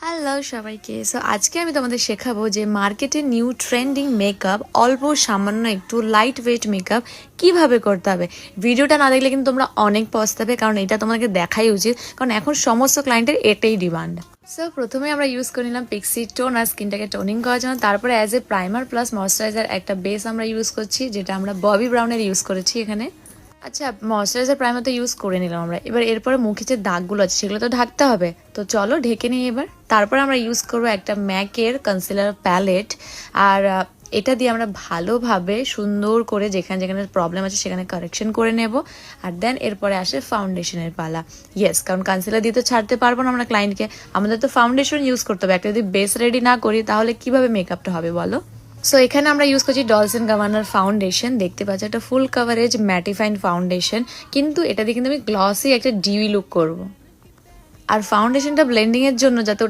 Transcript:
Hello সবাইকে। So আজকে আমি তোমাদের শেখাবো যে মার্কেটে নিউ ট্রেন্ডিং মেকআপ অল্প সামান্য একটু লাইট ওয়েট মেকআপ কিভাবে করতে হবে। ভিডিওটা না দেখলে কিন্তু তোমরা অনেক পস্তাবে, কারণ এটা তোমাকে দেখাই উচিত, কারণ এখন সমস্ত ক্লায়েন্টের এটাই ডিমান্ড। সো প্রথমে আমরা ইউজ করে নিলাম পিক্সি টোনার স্কিনটাকে টোনিং করার জন্য। তারপরে as a primer plus moisturiser একটা বেস আমরা ইউজ করছি, যেটা আমরা ববি ব্রাউনের ইউজ করেছি এখানে। আচ্ছা, ময়শ্চারাইজার প্রাইমার তো ইউজ করে নিলাম আমরা। এবার এরপরে মুখে যে দাগগুলো আছে সেগুলো তো ঢাকতে হবে, তো চলো ঢেকে নিই এবার। তারপর আমরা ইউজ করবো একটা ম্যাকের কনসিলার প্যালেট, আর এটা দিয়ে আমরা ভালোভাবে সুন্দর করে যেখানে যেখানে প্রবলেম আছে সেখানে কারেকশন করে নেব। আর দেন এরপরে আসে ফাউন্ডেশনের পালা। ইয়েস, কারণ কনসিলার দিয়ে তো ছাড়তে পারবো না আমরা ক্লায়েন্টকে, আমাদের তো ফাউন্ডেশন ইউজ করতে হবে। একটা যদি বেস রেডি না করি তাহলে কিভাবে মেকআপটা হবে বলো। সো এখানে আমরা ইউজ করছি ডলস এন্ড গাবানার ফাউন্ডেশন। দেখতে পাচ্ছি একটা ফুল কাভারেজ ম্যাটিফাইন ফাউন্ডেশন, কিন্তু এটা দিয়ে কিন্তু আমি গ্লসি একটা ডিউই লুক করব। আর ফাউন্ডেশনটা ব্লেন্ডিং এর জন্য যাতে